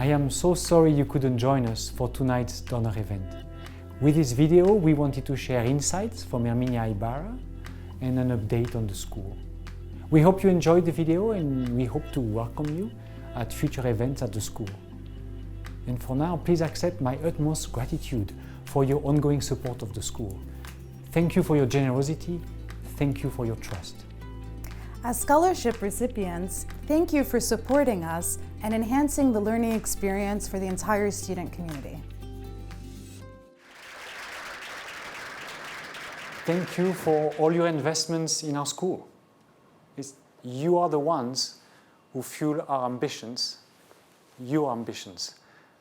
I am so sorry you couldn't join us for tonight's donor event. With this video, we wanted to share insights from Herminia Ibarra and an update on the school. We hope you enjoyed the video and we hope to welcome you at future events at the school. And for now, please accept my utmost gratitude for your ongoing support of the school. Thank you for your generosity. Thank you for your trust. As scholarship recipients, thank you for supporting us and enhancing the learning experience for the entire student community. Thank you for all your investments in our school. You are the ones who fuel our ambitions, your ambitions.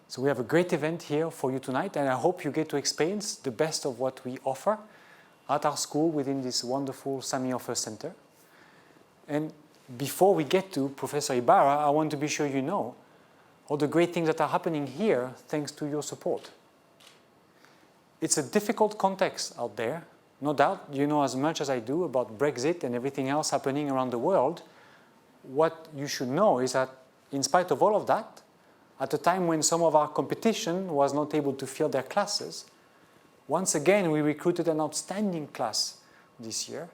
So we have a great event here for you tonight, and I hope you get to experience the best of what we offer at our school within this wonderful Sami Ofer Center. And before we get to Professor Ibarra, I want to be sure you know all the great things that are happening here thanks to your support. It's a difficult context out there. No doubt you know as much as I do about Brexit and everything else happening around the world. What you should know is that in spite of all of that, at a time when some of our competition was not able to fill their classes, once again we recruited an outstanding class this year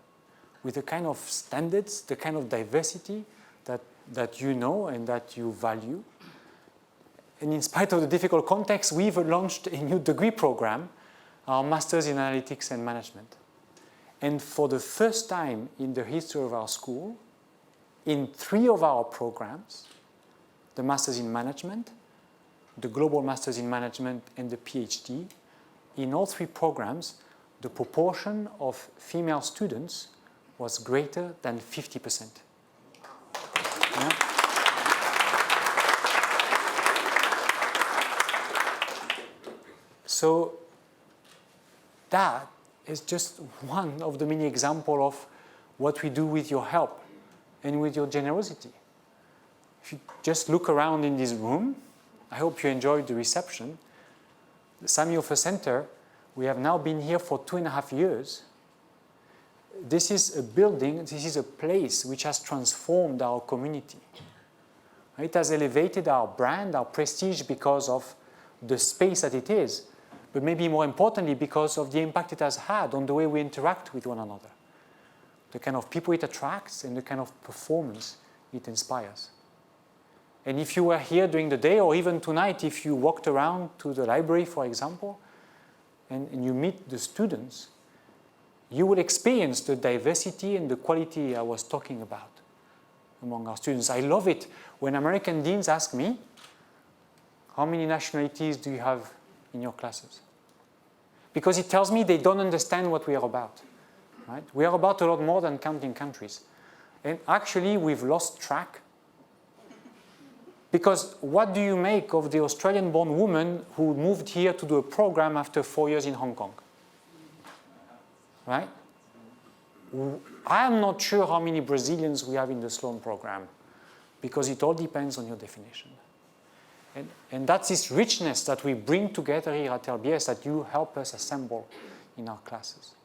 with the kind of standards, the kind of diversity that you know and that you value. And in spite of the difficult context, we've launched a new degree program, our Masters in Analytics and Management. And for the first time in the history of our school, in 3 of our programs, the Masters in Management, the Global Masters in Management, and the PhD, in all 3 programs, the proportion of female students was greater than 50%. Yeah? So that is just one of the many examples of what we do with your help and with your generosity. If you just look around in this room, I hope you enjoyed the reception. The Sami Ofer Center, we have now been here for 2.5 years. This is a building, this is a place which has transformed our community. It has elevated our brand, our prestige because of the space that it is, but maybe more importantly because of the impact it has had on the way we interact with one another, the kind of people it attracts and the kind of performance it inspires. And if you were here during the day or even tonight, if you walked around to the library, for example, and you meet the students, you will experience the diversity and the quality I was talking about among our students. I love it when American deans ask me, how many nationalities do you have in your classes? Because it tells me they don't understand what we are about. Right? We are about a lot more than counting countries. And actually, we've lost track. Because what do you make of the Australian-born woman who moved here to do a program after 4 years in Hong Kong? Right? I'm not sure how many Brazilians we have in the Sloan program, because it all depends on your definition. And that's this richness that we bring together here at LBS that you help us assemble in our classes.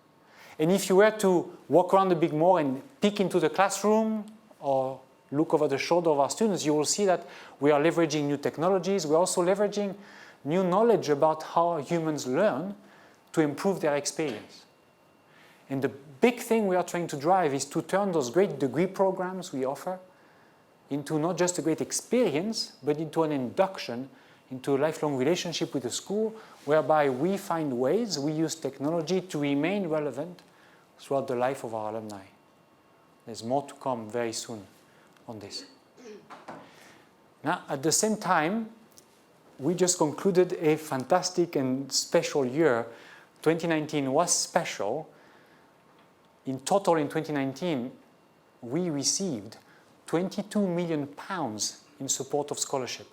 And if you were to walk around a bit more and peek into the classroom or look over the shoulder of our students, you will see that we are leveraging new technologies. We're also leveraging new knowledge about how humans learn to improve their experience. And the big thing we are trying to drive is to turn those great degree programs we offer into not just a great experience, but into an induction into a lifelong relationship with the school, whereby we find ways, we use technology to remain relevant throughout the life of our alumni. There's more to come very soon on this. Now, at the same time, we just concluded a fantastic and special year. 2019 was special. In total, in 2019, we received £22 million in support of scholarship.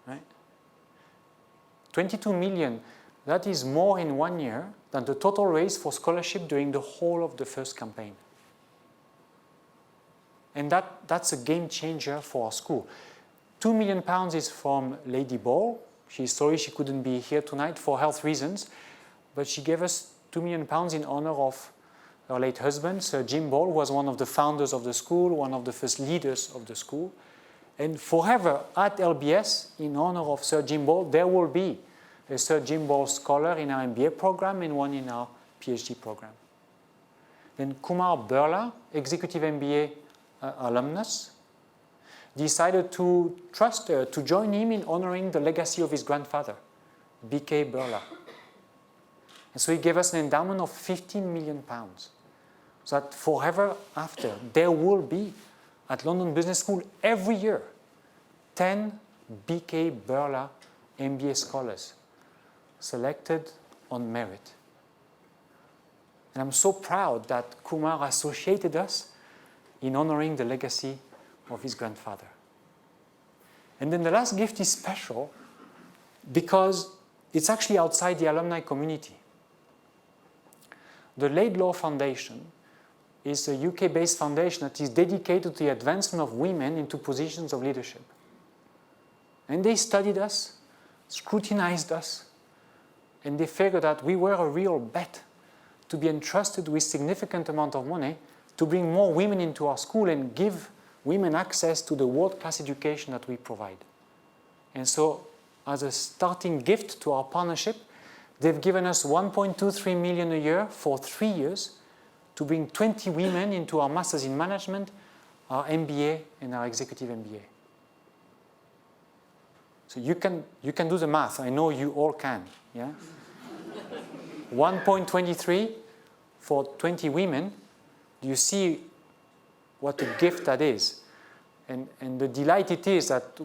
Right? 22 million, that is more in 1 year than the total raised for scholarship during the whole of the first campaign. And that's a game changer for our school. £2 million is from Lady Ball. She's sorry she couldn't be here tonight for health reasons, but she gave us £2 million in honor of her late husband, Sir Jim Ball, who was one of the founders of the school, one of the first leaders of the school. And forever at LBS, in honor of Sir Jim Ball, there will be a Sir Jim Ball Scholar in our MBA program and one in our PhD program. Then Kumar Birla, Executive MBA alumnus, decided to join him in honoring the legacy of his grandfather, B.K. Birla. And so he gave us an endowment of £15 million. So that forever after, there will be, at London Business School, every year, 10 B.K. Birla MBA scholars selected on merit. And I'm so proud that Kumar associated us in honoring the legacy of his grandfather. And then the last gift is special because it's actually outside the alumni community. The Laidlaw Foundation is a UK-based foundation that is dedicated to the advancement of women into positions of leadership. And they studied us, scrutinized us, and they figured that we were a real bet to be entrusted with significant amount of money to bring more women into our school and give women access to the world-class education that we provide. And so, as a starting gift to our partnership, they've given us 1.23 million a year for 3 years to bring 20 women into our Masters in Management, our MBA, and our Executive MBA. So you can do the math. I know you all can. Yeah? 1.23 for 20 women. Do you see what a gift that is? And the delight it is that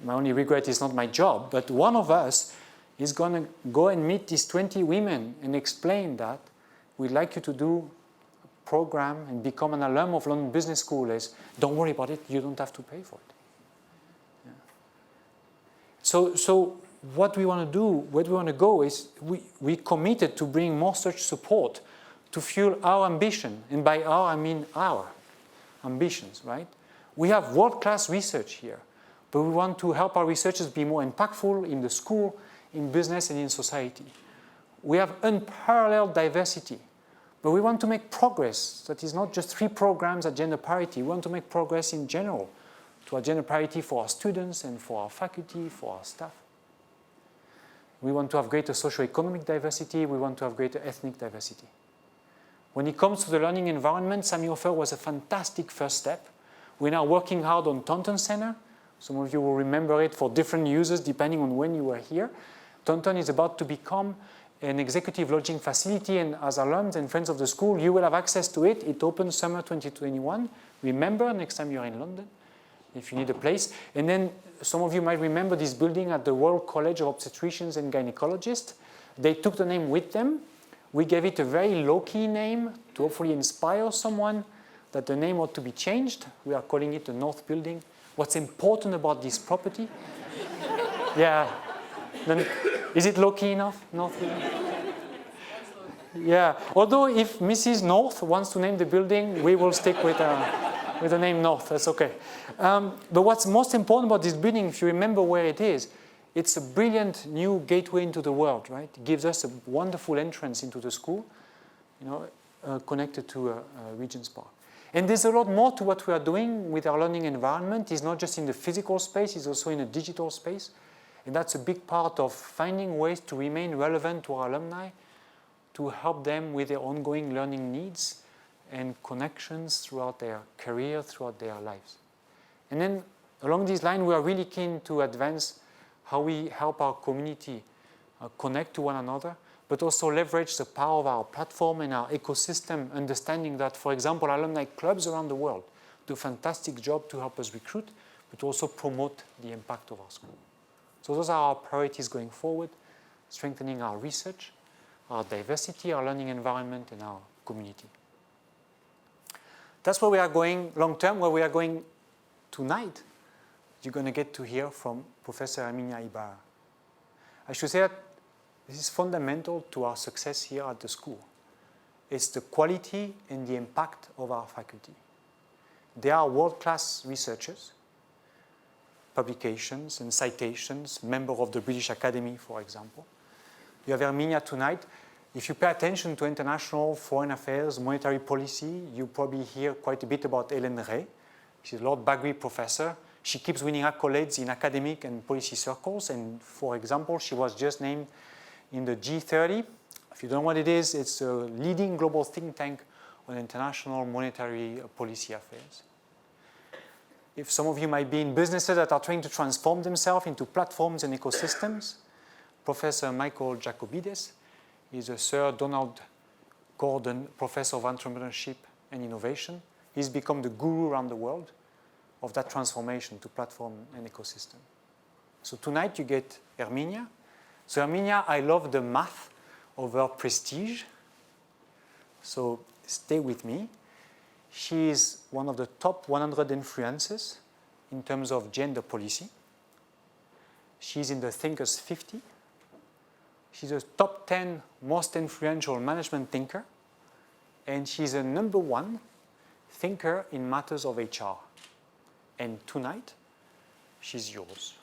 my only regret is not my job, but one of us is going to go and meet these 20 women and explain that we'd like you to do a program and become an alum of London Business School. Don't worry about it, you don't have to pay for it. Yeah. So what we want to do, where we want to go is we committed to bring more such support to fuel our ambition. And by our, I mean our ambitions, right? We have world-class research here, but we want to help our researchers be more impactful in the school, in business, and in society. We have unparalleled diversity, but we want to make progress. That is not just 3 programs at gender parity. We want to make progress in general to our gender parity for our students and for our faculty, for our staff. We want to have greater socio-economic diversity. We want to have greater ethnic diversity. When it comes to the learning environment, Sami Ofer was a fantastic first step. We're now working hard on Taunton Center. Some of you will remember it for different uses depending on when you were here. Taunton is about to become an executive lodging facility, and as alums and friends of the school, you will have access to it. It opens summer 2021. Remember, next time you're in London, if you need a place. And then some of you might remember this building at the Royal College of Obstetricians and Gynecologists. They took the name with them. We gave it a very low-key name to hopefully inspire someone that the name ought to be changed. We are calling it the North Building. What's important about this property? Yeah. Then, is it low-key enough? North Building? Yeah. Although if Mrs. North wants to name the building, we will stick with the name North. That's okay. But what's most important about this building, if you remember where it is, it's a brilliant new gateway into the world, right? It gives us a wonderful entrance into the school, connected to Regent's Park. And there's a lot more to what we are doing with our learning environment. It's not just in the physical space, it's also in a digital space. And that's a big part of finding ways to remain relevant to our alumni, to help them with their ongoing learning needs and connections throughout their career, throughout their lives. And then along this line, we are really keen to advance how we help our community connect to one another, but also leverage the power of our platform and our ecosystem, understanding that, for example, alumni clubs around the world do a fantastic job to help us recruit, but also promote the impact of our school. So those are our priorities going forward, strengthening our research, our diversity, our learning environment, and our community. That's where we are going long term. Where we are going tonight, you're going to get to hear from Professor Herminia Ibarra. I should say that this is fundamental to our success here at the school. It's the quality and the impact of our faculty. They are world-class researchers, publications and citations, member of the British Academy, for example. You have Herminia tonight. If you pay attention to international foreign affairs, monetary policy, you probably hear quite a bit about Hélène Rey, She's a Lord Bagri professor. She keeps winning accolades in academic and policy circles. And for example, she was just named in the G30. If you don't know what it is, it's a leading global think tank on international monetary policy affairs. If some of you might be in businesses that are trying to transform themselves into platforms and ecosystems, Professor Michael Jacobides is a Sir Donald Gordon Professor of Entrepreneurship and Innovation. He's become the guru around the world of that transformation to platform and ecosystem. So tonight you get Herminia. So Herminia, I love the math of her prestige. So stay with me. She is one of the top 100 influencers in terms of gender policy. She's in the Thinkers 50. She's a top 10 most influential management thinker. And she's a #1 thinker in matters of HR. And tonight, she's yours.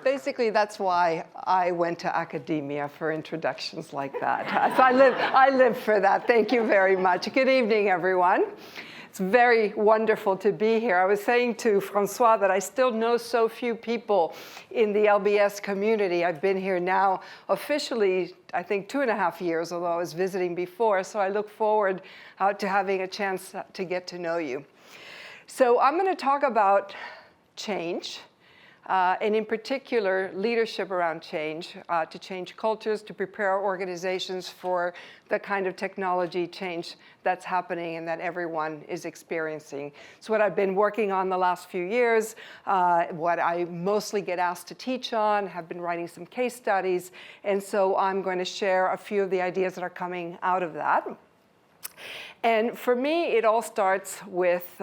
Basically, that's why I went to academia, for introductions like that. So I live for that. Thank you very much. Good evening, everyone. It's very wonderful to be here. I was saying to Francois that I still know so few people in the LBS community. I've been here now officially, I think, 2.5 years, although I was visiting before. So I look forward to having a chance to get to know you. So I'm going to talk about change. And in particular, leadership around change, to change cultures, to prepare our organizations for the kind of technology change that's happening and that everyone is experiencing. It's what I've been working on the last few years, what I mostly get asked to teach on, have been writing some case studies, and so I'm going to share a few of the ideas that are coming out of that. And for me, it all starts with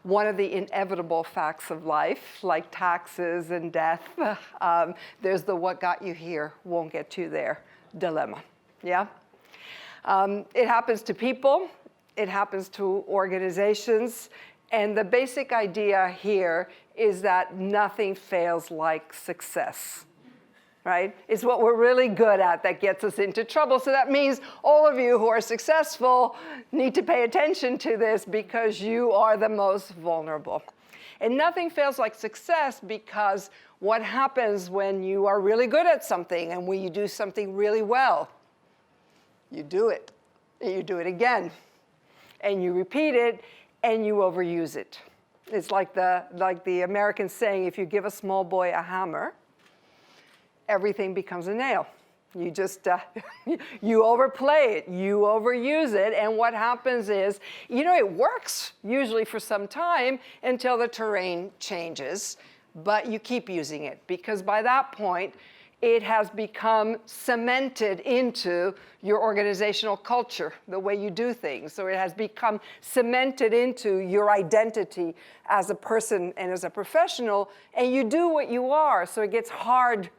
one of the inevitable facts of life, like taxes and death. There's the what got you here won't get you there dilemma, yeah? It happens to people, it happens to organizations, and the basic idea here is that nothing fails like success. Right? It's what we're really good at that gets us into trouble. So that means all of you who are successful need to pay attention to this because you are the most vulnerable. And nothing fails like success because what happens when you are really good at something and when you do something really well? You do it, and you do it again, and you repeat it, and you overuse it. It's like the American saying, if you give a small boy a hammer, everything becomes a nail. You just, you overplay it, you overuse it, and what happens is, it works usually for some time until the terrain changes, but you keep using it because by that point, it has become cemented into your organizational culture, the way you do things. So it has become cemented into your identity as a person and as a professional, and you do what you are, so it gets hard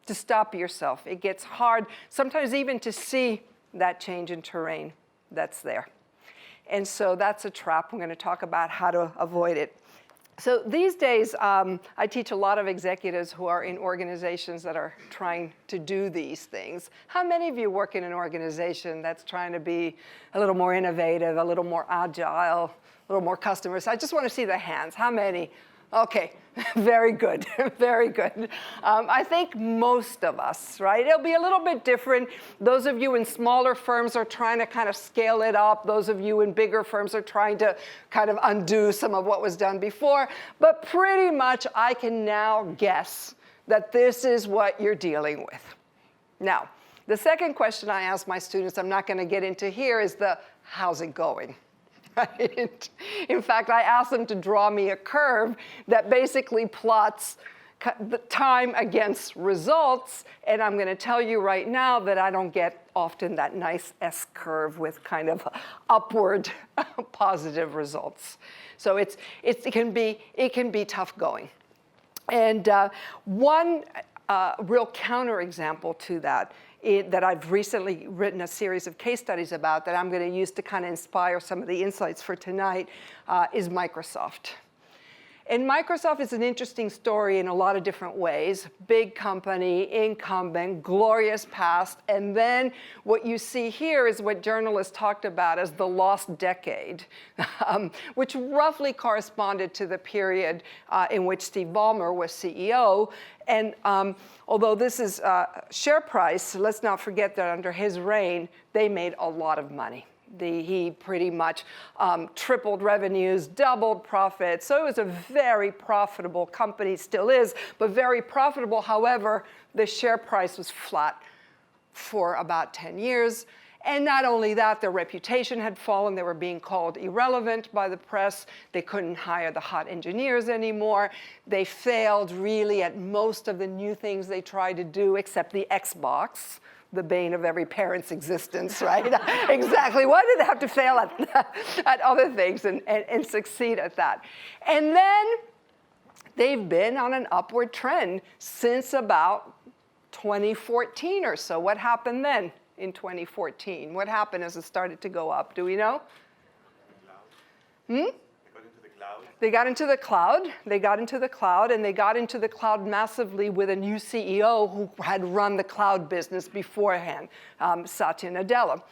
to stop yourself. It gets hard sometimes even to see that change in terrain that's there. And so that's a trap. I'm going to talk about how to avoid it. So these days, I teach a lot of executives who are in organizations that are trying to do these things. How many of you work in an organization that's trying to be a little more innovative, a little more agile, a little more customers? I just want to see the hands. How many? Okay, very good, very good. I think most of us, right? It'll be a little bit different. Those of you in smaller firms are trying to kind of scale it up. Those of you in bigger firms are trying to kind of undo some of what was done before. But pretty much I can now guess that this is what you're dealing with. Now, the second question I ask my students, I'm not going to get into here, is the how's it going? Right? In fact, I asked them to draw me a curve that basically plots the time against results, and I'm going to tell you right now that I don't get often that nice S-curve with kind of upward positive results. So it can be tough going. And one real counterexample to that that I've recently written a series of case studies about that I'm going to use to kind of inspire some of the insights for tonight is Microsoft. And Microsoft is an interesting story in a lot of different ways. Big company, incumbent, glorious past, and then what you see here is what journalists talked about as the lost decade, which roughly corresponded to the period in which Steve Ballmer was CEO. And although this is share price, let's not forget that under his reign, they made a lot of money. He pretty much tripled revenues, doubled profits. So it was a very profitable company, still is, but very profitable. However, the share price was flat for about 10 years. And not only that, their reputation had fallen. They were being called irrelevant by the press. They couldn't hire the hot engineers anymore. They failed really at most of the new things they tried to do, except the Xbox, the bane of every parent's existence, right? Exactly. Why did they have to fail at other things and succeed at that? And then they've been on an upward trend since about 2014 or so. What happened then in 2014? What happened as it started to go up? Do we know? They got into the cloud. They got into the cloud, and they got into the cloud massively with a new CEO who had run the cloud business beforehand, Satya Nadella.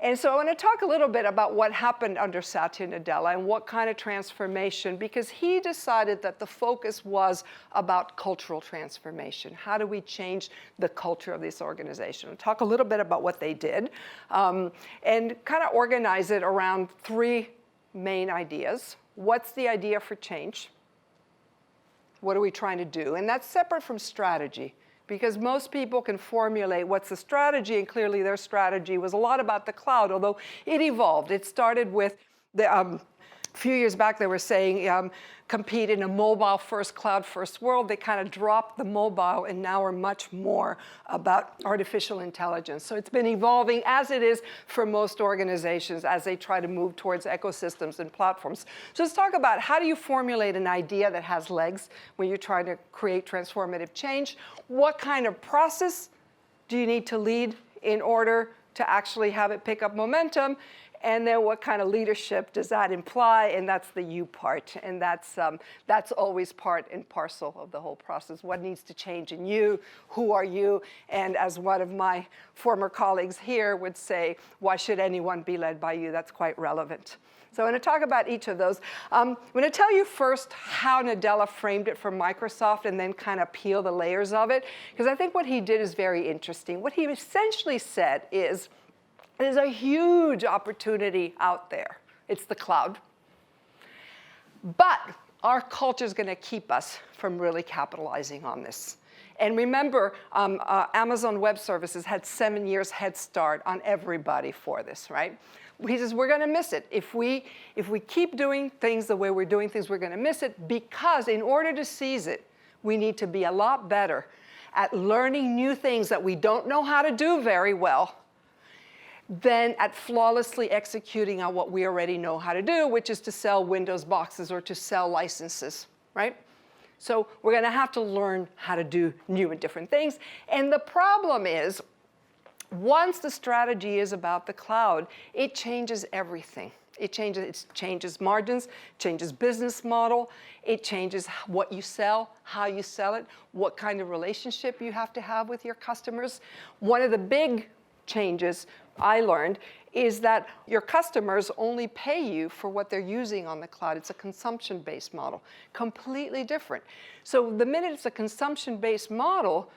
And so I want to talk a little bit about what happened under Satya Nadella and what kind of transformation, because he decided that the focus was about cultural transformation. How do we change the culture of this organization? I'll talk a little bit about what they did and kind of organize it around three main ideas. What's the idea for change? What are we trying to do? And that's separate from strategy, because most people can formulate what's the strategy, and clearly their strategy was a lot about the cloud, although it evolved. It started with the a few years back, they were saying compete in a mobile-first, cloud-first world. They kind of dropped the mobile and now are much more about artificial intelligence. So it's been evolving, as it is for most organizations, as they try to move towards ecosystems and platforms. So let's talk about how do you formulate an idea that has legs when you're trying to create transformative change? What kind of process do you need to lead in order to actually have it pick up momentum? And then what kind of leadership does that imply? And that's the you part. And that's always part and parcel of the whole process. What needs to change in you? Who are you? And as one of my former colleagues here would say, why should anyone be led by you? That's quite relevant. So I'm going to talk about each of those. I'm going to tell you first how Nadella framed it for Microsoft and then kind of peel the layers of it, because I think what he did is very interesting. What he essentially said is, there's a huge opportunity out there. It's the cloud. But our culture is going to keep us from really capitalizing on this. And remember, Amazon Web Services had 7 years head start on everybody for this, right? He says, we're going to miss it. If we keep doing things the way we're doing things, we're going to miss it, because in order to seize it, we need to be a lot better at learning new things that we don't know how to do very well than at flawlessly executing on what we already know how to do, which is to sell Windows boxes or to sell licenses, right? So we're going to have to learn how to do new and different things. And the problem is, once the strategy is about the cloud, it changes everything. It changes margins, changes business model, it changes what you sell, how you sell it, what kind of relationship you have to have with your customers. One of the big changes I learned is that your customers only pay you for what they're using on the cloud. It's a consumption-based model, completely different. So the minute it's a consumption-based model,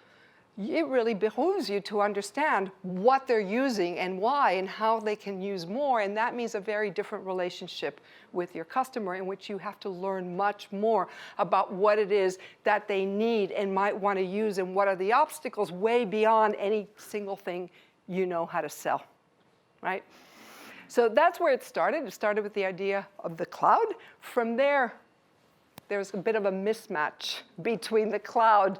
it really behooves you to understand what they're using and why and how they can use more. And that means a very different relationship with your customer, in which you have to learn much more about what it is that they need and might want to use, and what are the obstacles way beyond any single thing you know how to sell, right? So that's where it started. It started with the idea of the cloud. From there, there's a bit of a mismatch between the cloud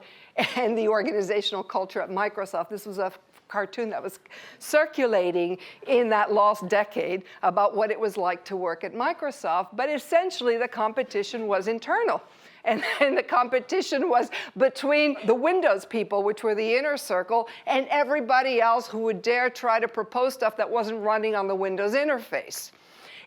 and the organizational culture at Microsoft. This was a cartoon that was circulating in that lost decade about what it was like to work at Microsoft, but essentially the competition was internal. And the competition was between the Windows people, which were the inner circle, and everybody else who would dare try to propose stuff that wasn't running on the Windows interface.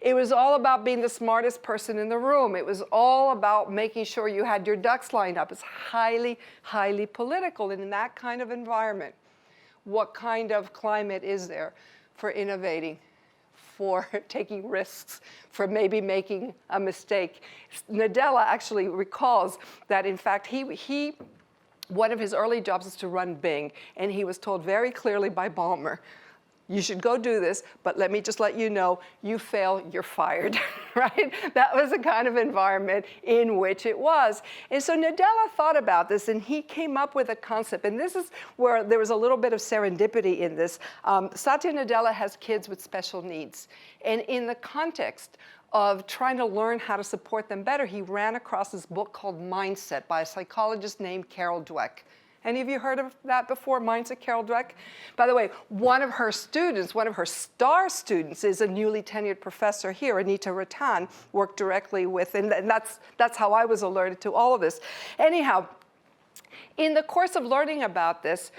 It was all about being the smartest person in the room. It was all about making sure you had your ducks lined up. It's highly, highly political. And in that kind of environment, what kind of climate is there for innovating, for taking risks, for maybe making a mistake? Nadella actually recalls that, in fact, one of his early jobs is to run Bing, and he was told very clearly by Ballmer, you should go do this, but let me just let you know, you fail, you're fired, right? That was the kind of environment in which it was. And so Nadella thought about this, and he came up with a concept, and this is where there was a little bit of serendipity in this. Satya Nadella has kids with special needs, and in the context of trying to learn how to support them better, he ran across this book called Mindset by a psychologist named Carol Dweck. Any of you heard of that before, Mindset, Carol Dweck? By the way, one of her students, one of her star students, is a newly tenured professor here, Anita Ratan, worked directly with, and that's how I was alerted to all of this. Anyhow, in the course of learning about this,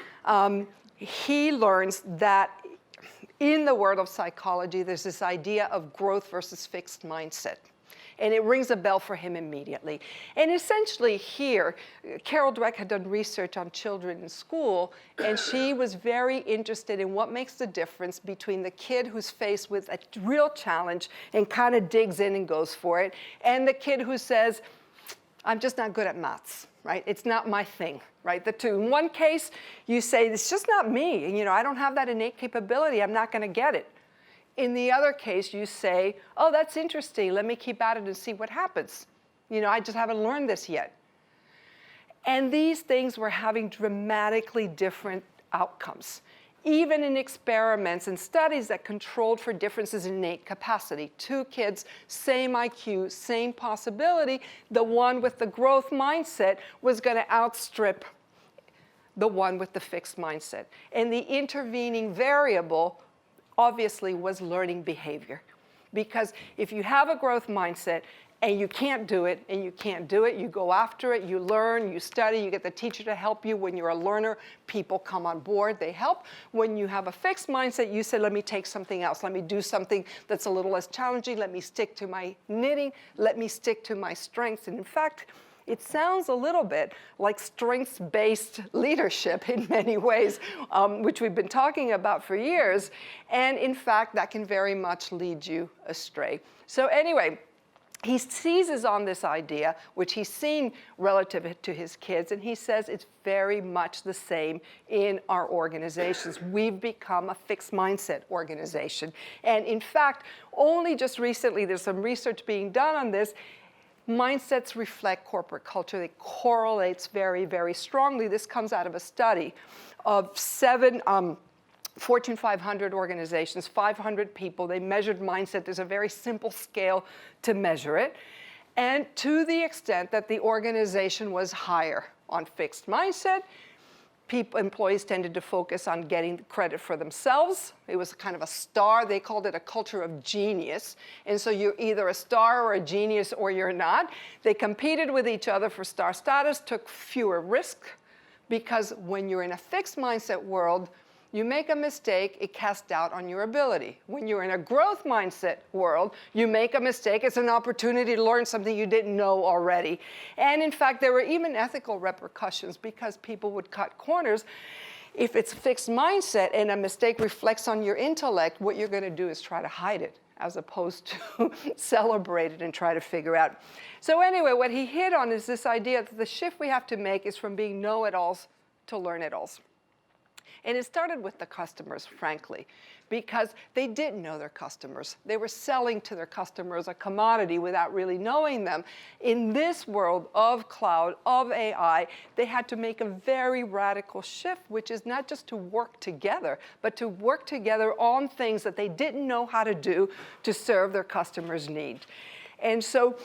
he learns that in the world of psychology, there's this idea of growth versus fixed mindset. And it rings a bell for him immediately. And essentially here, Carol Dweck had done research on children in school, and she was very interested in what makes the difference between the kid who's faced with a real challenge and kind of digs in and goes for it, and the kid who says, I'm just not good at maths, right? It's not my thing, right? The two. In one case, you say, it's just not me. You know, I don't have that innate capability. I'm not going to get it. In the other case, you say, oh, that's interesting. Let me keep at it and see what happens. You know, I just haven't learned this yet. And these things were having dramatically different outcomes, even in experiments and studies that controlled for differences in innate capacity. Two kids, same IQ, same possibility. The one with the growth mindset was going to outstrip the one with the fixed mindset. And the intervening variable obviously was learning behavior. Because if you have a growth mindset and you can't do it, you go after it, you learn, you study, you get the teacher to help you. When you're a learner, people come on board, they help. When you have a fixed mindset, you say, let me take something else. Let me do something that's a little less challenging. Let me stick to my knitting. Let me stick to my strengths. And in fact, it sounds a little bit like strengths-based leadership in many ways, which we've been talking about for years. And in fact, that can very much lead you astray. So anyway, he seizes on this idea, which he's seen relative to his kids, and he says it's very much the same in our organizations. We've become a fixed mindset organization. And in fact, only just recently, there's some research being done on this. Mindsets reflect corporate culture. It correlates very, very strongly. This comes out of a study of 7 Fortune 500 organizations, 500 people. They measured mindset. There's a very simple scale to measure it. And to the extent that the organization was higher on fixed mindset, employees tended to focus on getting credit for themselves. It was kind of a star. They called it a culture of genius. And so you're either a star or a genius or you're not. They competed with each other for star status, took fewer risks, because when you're in a fixed mindset world, you make a mistake, it casts doubt on your ability. When you're in a growth mindset world, you make a mistake, it's an opportunity to learn something you didn't know already. And in fact, there were even ethical repercussions because people would cut corners. If it's a fixed mindset and a mistake reflects on your intellect, what you're going to do is try to hide it as opposed to celebrate it and try to figure out. So anyway, what he hit on is this idea that the shift we have to make is from being know-it-alls to learn-it-alls. And it started with the customers, frankly, because they didn't know their customers. They were selling to their customers a commodity without really knowing them. In this world of cloud, of AI, they had to make a very radical shift, which is not just to work together, but to work together on things that they didn't know how to do to serve their customers' need. And so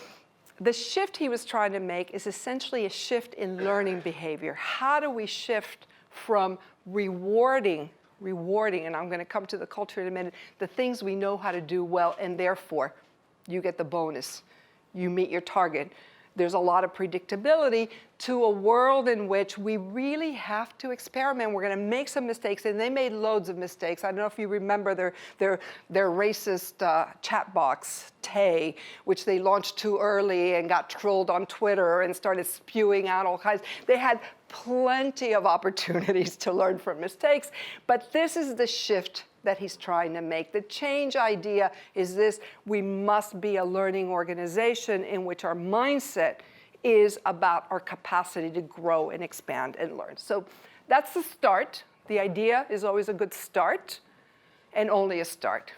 the shift he was trying to make is essentially a shift in learning behavior. How do we shift from rewarding, and I'm going to come to the culture in a minute, the things we know how to do well, and therefore you get the bonus. You meet your target. There's a lot of predictability. to a world in which we really have to experiment. We're going to make some mistakes, and they made loads of mistakes. I don't know if you remember their racist chat box, Tay, which they launched too early and got trolled on Twitter and started spewing out all kinds. They had plenty of opportunities to learn from mistakes, but this is the shift that he's trying to make. The change idea is this: we must be a learning organization in which our mindset is about our capacity to grow and expand and learn. So that's the start. The idea is always a good start, and only a start,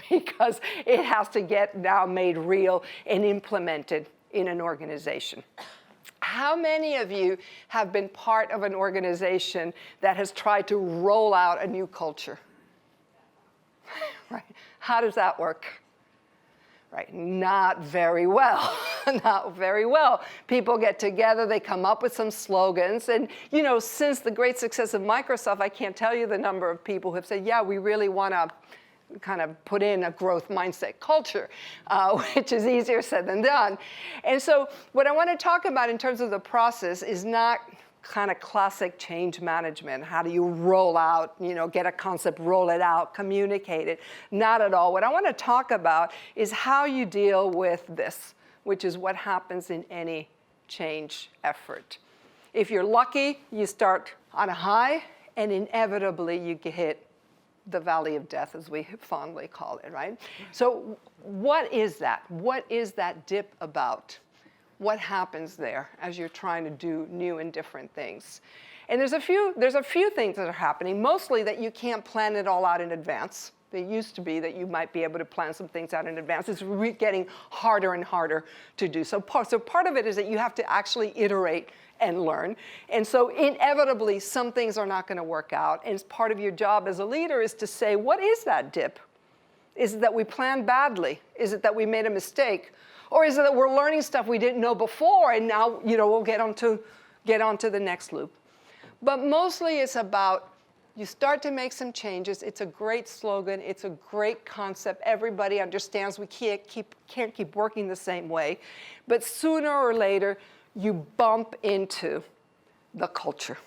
because it has to get now made real and implemented in an organization. How many of you have been part of an organization that has tried to roll out a new culture? Right. How does that work? Right, not very well, not very well. People get together, they come up with some slogans, and you know, since the great success of Microsoft, I can't tell you the number of people who have said, yeah, we really want to kind of put in a growth mindset culture, which is easier said than done. And so what I want to talk about in terms of the process is not kind of classic change management. How do you roll out, you know, get a concept, roll it out, communicate it? Not at all. What I want to talk about is how you deal with this, which is what happens in any change effort. If you're lucky, you start on a high, and inevitably you hit the valley of death, as we fondly call it, right? So what is that? What is that dip about? What happens there as you're trying to do new and different things? And there's a few things that are happening, mostly that you can't plan it all out in advance. It used to be that you might be able to plan some things out in advance. It's getting harder and harder to do. So part of it is that you have to actually iterate and learn. And so inevitably, some things are not going to work out. And part of your job as a leader is to say, what is that dip? Is it that we planned badly? Is it that we made a mistake? Or is it that we're learning stuff we didn't know before, and now, you know, we'll get onto the next loop? But mostly it's about, you start to make some changes. It's a great slogan. It's a great concept. Everybody understands we can't keep working the same way. But sooner or later, you bump into the culture,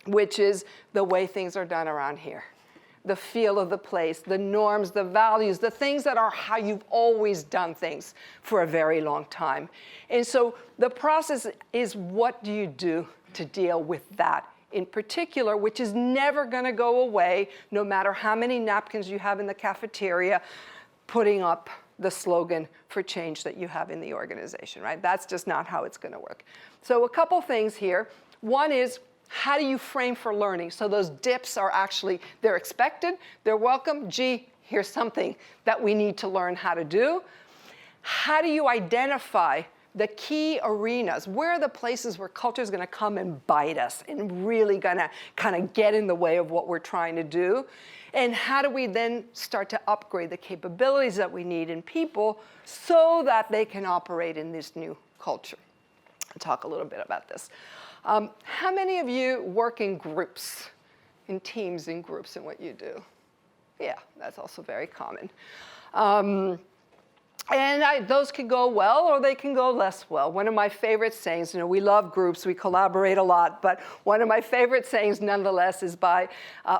which is the way things are done around here. The feel of the place, the norms, the values, the things that are how you've always done things for a very long time. And so the process is, what do you do to deal with that in particular, which is never going to go away, no matter how many napkins you have in the cafeteria, putting up the slogan for change that you have in the organization, right? That's just not how it's going to work. So a couple things here. One is, how do you frame for learning? So those dips are actually, they're expected, they're welcome. Gee, here's something that we need to learn how to do. How do you identify the key arenas? Where are the places where culture is going to come and bite us and really going to kind of get in the way of what we're trying to do? And how do we then start to upgrade the capabilities that we need in people so that they can operate in this new culture? I'll talk a little bit about this. How many of you work in groups, in teams, in groups in what you do? Yeah, that's also very common. Those can go well or they can go less well. One of my favorite sayings, you know, we love groups, we collaborate a lot, but one of my favorite sayings nonetheless is by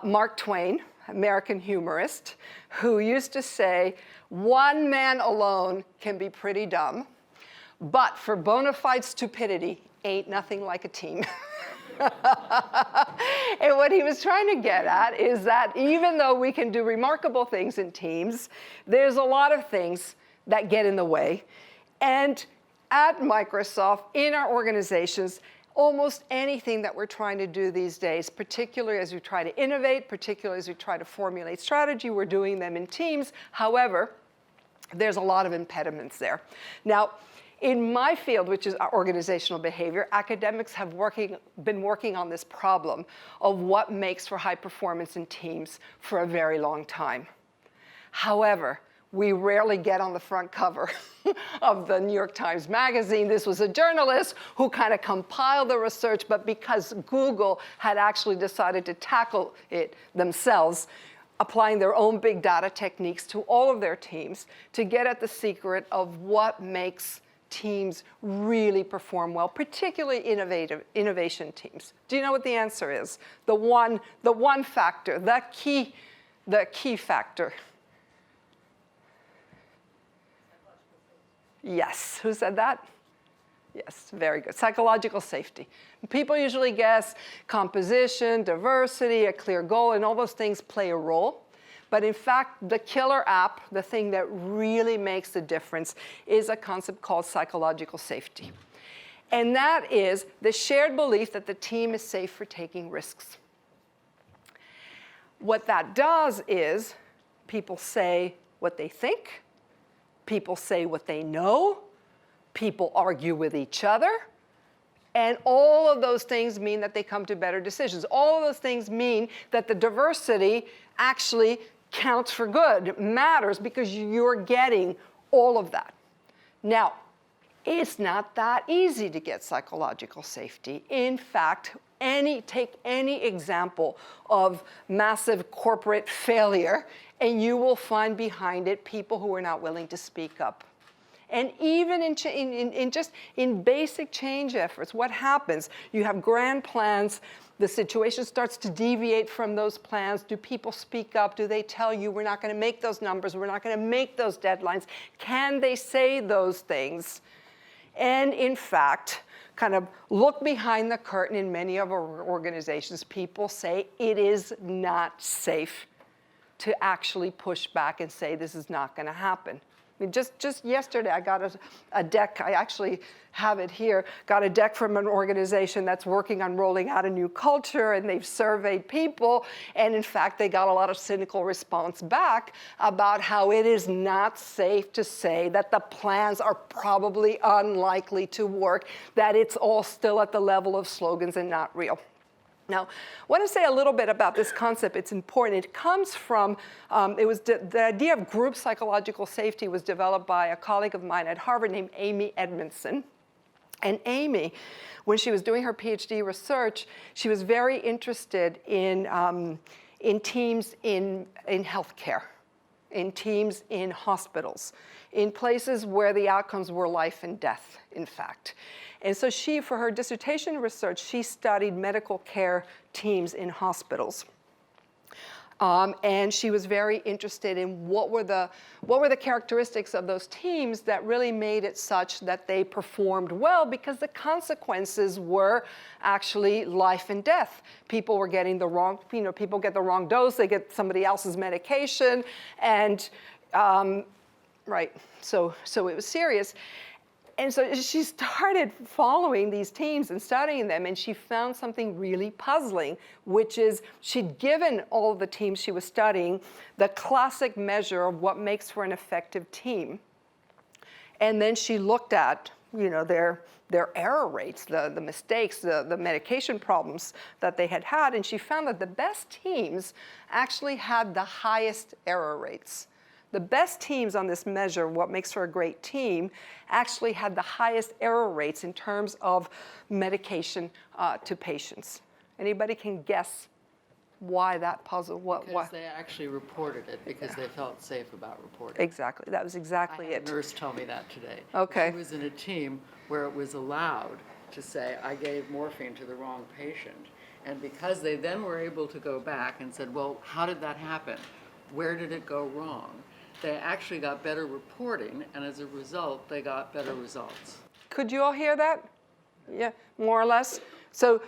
Mark Twain, American humorist, who used to say, one man alone can be pretty dumb, but for bona fide stupidity, ain't nothing like a team. And what he was trying to get at is that even though we can do remarkable things in teams, there's a lot of things that get in the way. And at Microsoft, in our organizations, almost anything that we're trying to do these days, particularly as we try to innovate, particularly as we try to formulate strategy, we're doing them in teams. However, there's a lot of impediments there. Now, in my field, which is organizational behavior, academics have been working on this problem of what makes for high performance in teams for a very long time. However, we rarely get on the front cover of the New York Times Magazine. This was a journalist who kind of compiled the research, but because Google had actually decided to tackle it themselves, applying their own big data techniques to all of their teams to get at the secret of what makes teams really perform well, particularly innovation teams? Do you know what the answer is? The one factor, the key factor. Yes, who said that? Yes, very good. Psychological safety. People usually guess composition, diversity, a clear goal, and all those things play a role. But in fact, the killer app, the thing that really makes the difference, is a concept called psychological safety. And that is the shared belief that the team is safe for taking risks. What that does is people say what they think, people say what they know, people argue with each other, and all of those things mean that they come to better decisions. All of those things mean that the diversity actually counts for good, matters, because you're getting all of that. Now, it's not that easy to get psychological safety. In fact, take any example of massive corporate failure, and you will find behind it people who are not willing to speak up. And even in basic change efforts, what happens? You have grand plans. The situation starts to deviate from those plans. Do people speak up? Do they tell you, we're not going to make those numbers, we're not going to make those deadlines? Can they say those things? And in fact, kind of look behind the curtain in many of our organizations, people say it is not safe to actually push back and say this is not going to happen. I mean, just yesterday, I got a deck. I actually have it here. Got a deck from an organization that's working on rolling out a new culture, and they've surveyed people. And in fact, they got a lot of cynical response back about how it is not safe to say that the plans are probably unlikely to work, that it's all still at the level of slogans and not real. Now, I want to say a little bit about this concept. It's important. It comes from, the idea of group psychological safety was developed by a colleague of mine at Harvard named Amy Edmondson. And Amy, when she was doing her PhD research, she was very interested in teams in healthcare, in teams in hospitals, in places where the outcomes were life and death, in fact. And so she, for her dissertation research, she studied medical care teams in hospitals. And she was very interested in what were the characteristics of those teams that really made it such that they performed well, because the consequences were actually life and death. People were getting the wrong, people get the wrong dose, they get somebody else's medication, and right, so it was serious. And so she started following these teams and studying them, and she found something really puzzling, which is she'd given all the teams she was studying the classic measure of what makes for an effective team. And then she looked at, their error rates, the mistakes, the medication problems that they had, and she found that the best teams actually had the highest error rates. The best teams on this measure, what makes for a great team, actually had the highest error rates in terms of medication to patients. Anybody can guess why that puzzle? Because they actually reported it, because they felt safe about reporting. Exactly. That was exactly I had it. a nurse tell me that today. Okay. She was in a team where it was allowed to say, I gave morphine to the wrong patient. And because they then were able to go back and said, well, how did that happen? Where did it go wrong? They actually got better reporting, and as a result, they got better results. Could you all hear that? Yeah, more or less. So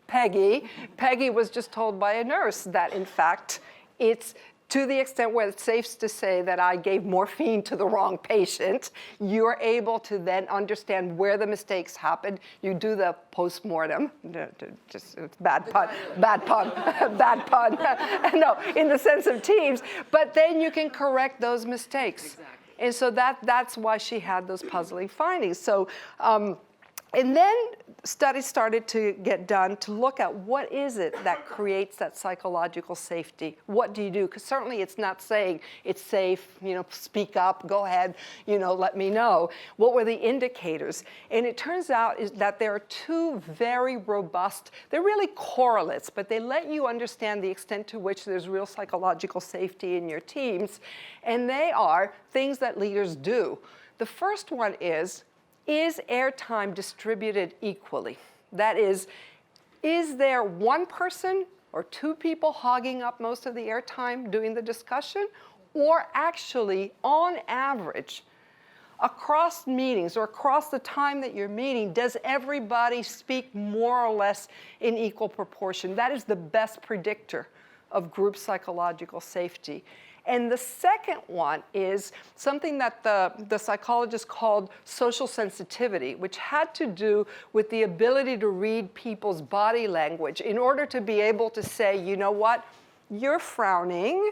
Peggy was just told by a nurse that, in fact, it's to the extent where it's safe to say that I gave morphine to the wrong patient, you're able to then understand where the mistakes happened. You do the post-mortem. Just it's bad pun. No, in the sense of teams. But then you can correct those mistakes. Exactly. And so that's why she had those puzzling findings. So, and then studies started to get done to look at what is it that creates that psychological safety. What do you do? Because certainly it's not saying it's safe, speak up, go ahead, let me know. What were the indicators? And it turns out is that there are two very robust, they're really correlates, but they let you understand the extent to which there's real psychological safety in your teams. And they are things that leaders do. The first one is airtime distributed equally? That is there one person or two people hogging up most of the airtime doing the discussion? Or actually, on average, across meetings or across the time that you're meeting, does everybody speak more or less in equal proportion? That is the best predictor of group psychological safety. And the second one is something that the psychologist called social sensitivity, which had to do with the ability to read people's body language in order to be able to say, you know what, you're frowning,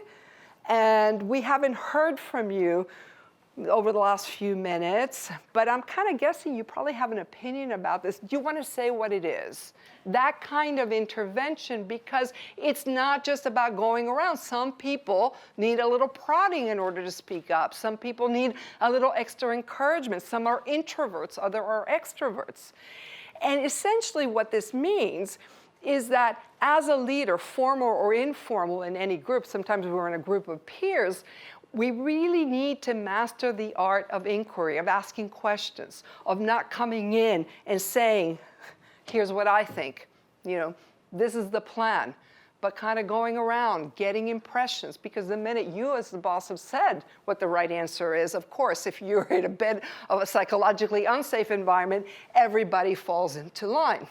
and we haven't heard from you over the last few minutes, but I'm kind of guessing you probably have an opinion about this. Do you want to say what it is? That kind of intervention, because it's not just about going around. Some people need a little prodding in order to speak up. Some people need a little extra encouragement. Some are introverts, others are extroverts. And essentially what this means is that as a leader, formal or informal in any group, sometimes we're in a group of peers, we really need to master the art of inquiry, of asking questions, of not coming in and saying, here's what I think, this is the plan, but kind of going around, getting impressions, because the minute you as the boss have said what the right answer is, of course, if you're in a bit of a psychologically unsafe environment, everybody falls into line.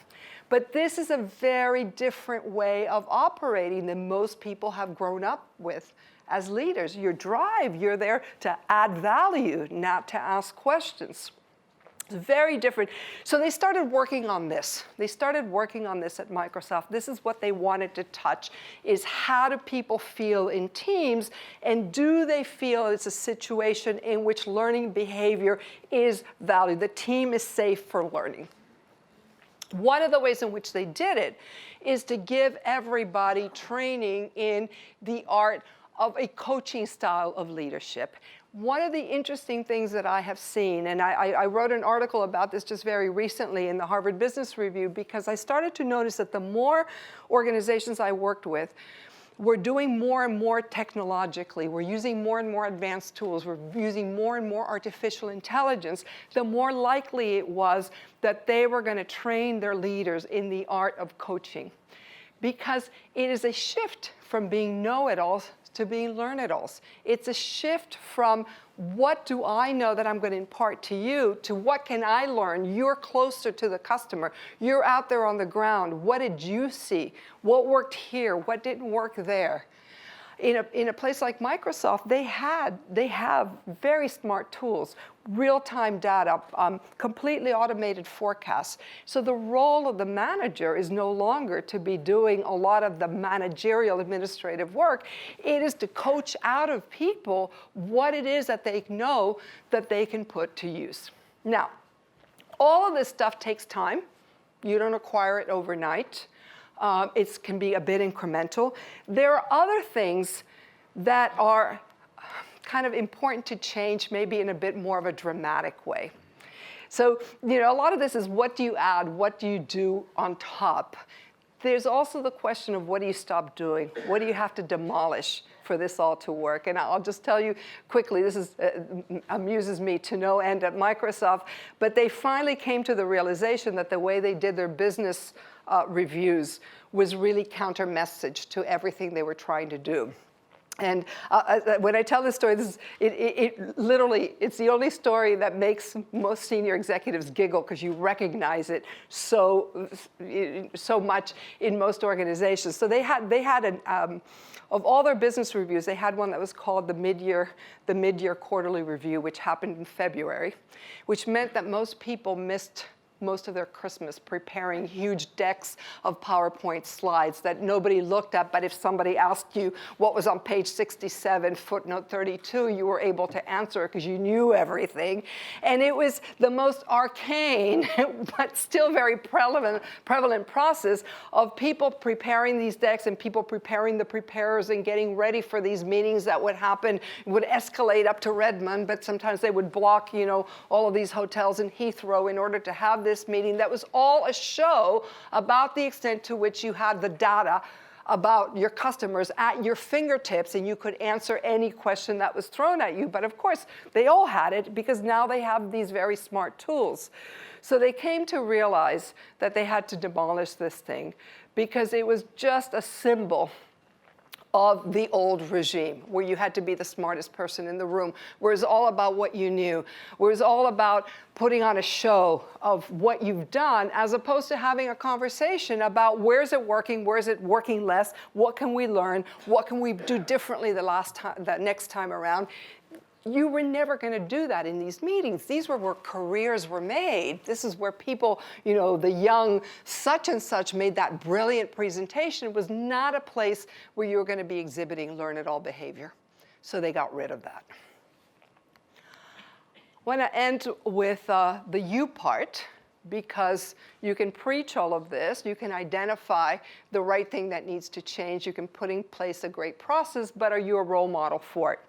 But this is a very different way of operating than most people have grown up with as leaders. Your drive, you're there to add value, not to ask questions. It's very different. So they started working on this. They started working on this at Microsoft. This is what they wanted to touch, is how do people feel in teams, and do they feel it's a situation in which learning behavior is valued, the team is safe for learning. One of the ways in which they did it is to give everybody training in the art of a coaching style of leadership. One of the interesting things that I have seen, and I wrote an article about this just very recently in the Harvard Business Review, because I started to notice that the more organizations I worked with were doing more and more technologically, we're using more and more advanced tools, we're using more and more artificial intelligence, the more likely it was that they were going to train their leaders in the art of coaching. Because it is a shift from being know-it-alls to being learn-it-alls. It's a shift from what do I know that I'm going to impart to you to what can I learn? You're closer to the customer. You're out there on the ground. What did you see? What worked here? What didn't work there? In a place like Microsoft, they have very smart tools, real-time data, completely automated forecasts. So the role of the manager is no longer to be doing a lot of the managerial administrative work. It is to coach out of people what it is that they know that they can put to use. Now, all of this stuff takes time. You don't acquire it overnight. It can be a bit incremental. There are other things that are kind of important to change, maybe in a bit more of a dramatic way. So, a lot of this is what do you add, what do you do on top? There's also the question of what do you stop doing? What do you have to demolish for this all to work? And I'll just tell you quickly, this amuses me to no end at Microsoft, but they finally came to the realization that the way they did their business reviews was really counter-message to everything they were trying to do. And when I tell this story, literally, it's the only story that makes most senior executives giggle because you recognize it so much in most organizations. So they had of all their business reviews, they had one that was called the mid-year quarterly review, which happened in February, which meant that most people missed most of their Christmas preparing huge decks of PowerPoint slides that nobody looked at, but if somebody asked you what was on page 67, footnote 32, you were able to answer because you knew everything. And it was the most arcane, but still very prevalent process of people preparing these decks and people preparing the preparers and getting ready for these meetings that would happen, would escalate up to Redmond, but sometimes they would block, all of these hotels in Heathrow in order to have this meeting that was all a show about the extent to which you had the data about your customers at your fingertips, and you could answer any question that was thrown at you. But of course, they all had it because now they have these very smart tools. So they came to realize that they had to demolish this thing because it was just a symbol of the old regime, where you had to be the smartest person in the room, where it's all about what you knew, where it's all about putting on a show of what you've done, as opposed to having a conversation about where's it working less, what can we learn, what can we do differently the next time around. You were never going to do that in these meetings. These were where careers were made. This is where people, the young such and such made that brilliant presentation. It was not a place where you were going to be exhibiting learn-it-all behavior. So they got rid of that. I want to end with the you part, because you can preach all of this, you can identify the right thing that needs to change, you can put in place a great process, but are you a role model for it?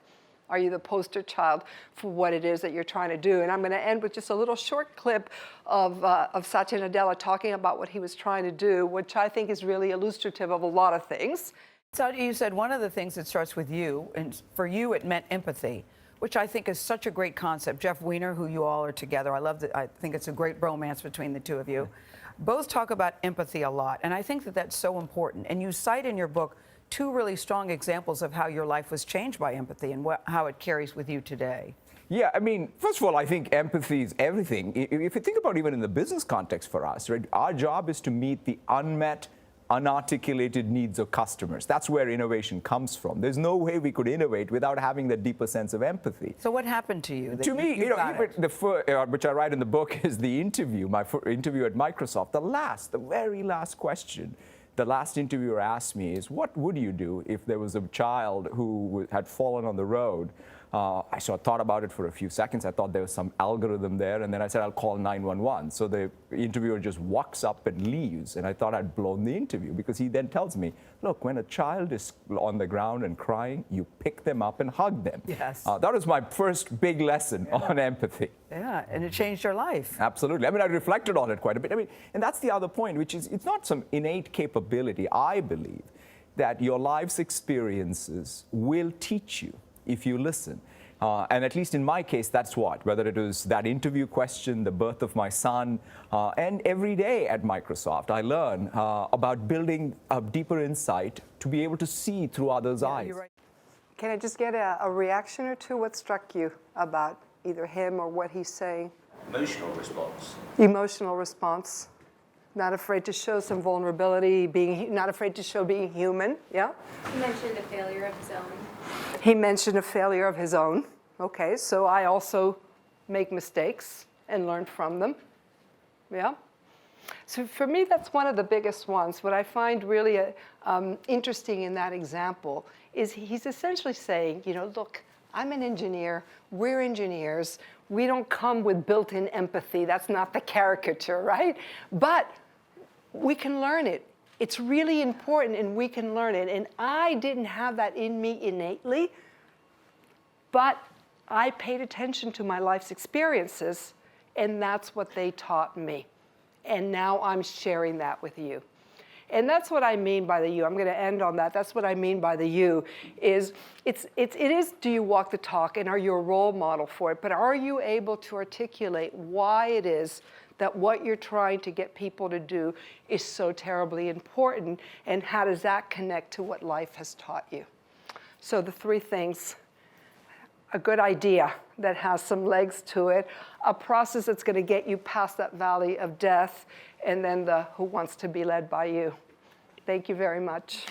Are you the poster child for what it is that you're trying to do? And I'm going to end with just a little short clip of Satya Nadella talking about what he was trying to do, which I think is really illustrative of a lot of things. Satya, you said one of the things that starts with you, and for you it meant empathy, which I think is such a great concept. Jeff Weiner, who you all are together, I think it's a great romance between the two of you. Both talk about empathy a lot, and I think that that's so important. And you cite in your book two really strong examples of how your life was changed by empathy and how it carries with you today. Yeah, I mean, first of all, I think empathy is everything. If you think about even in the business context for us, right, our job is to meet the unmet, unarticulated needs of customers. That's where innovation comes from. There's no way we could innovate without having that deeper sense of empathy. So what happened to you? To me, which I write in the book, is the interview, my interview at Microsoft. The very last question the last interviewer asked me is, what would you do if there was a child who had fallen on the road? I sort of thought about it for a few seconds. I thought there was some algorithm there, and then I said, I'll call 911. So the interviewer just walks up and leaves, and I thought I'd blown the interview, because he then tells me, look, when a child is on the ground and crying, you pick them up and hug them. Yes. That was my first big lesson on empathy. Yeah, and it changed your life. Absolutely. I mean, I reflected on it quite a bit. I mean, and that's the other point, which is, it's not some innate capability. I believe that your life's experiences will teach you if you listen. And at least in my case, that's what, whether it was that interview question, the birth of my son, and every day at Microsoft, I learn about building a deeper insight to be able to see through others' eyes. You're right. Can I just get a reaction or two? What struck you about either him or what he's saying? Emotional response. Emotional response. Not afraid to show some vulnerability, not afraid to show being human, yeah? He mentioned a failure of his own. He mentioned a failure of his own. Okay, so I also make mistakes and learn from them, yeah? So for me, that's one of the biggest ones. What I find really interesting in that example is he's essentially saying, look, I'm an engineer, we're engineers, we don't come with built-in empathy, that's not the caricature, right? But we can learn it. It's really important, and we can learn it. And I didn't have that in me innately, but I paid attention to my life's experiences, and that's what they taught me. And now I'm sharing that with you. And that's what I mean by the you. I'm going to end on that. That's what I mean by the you, is it is, do you walk the talk, and are you a role model for it? But are you able to articulate why it is that what you're trying to get people to do is so terribly important, and how does that connect to what life has taught you? So the three things: a good idea that has some legs to it, a process that's going to get you past that valley of death, and then the who wants to be led by you. Thank you very much.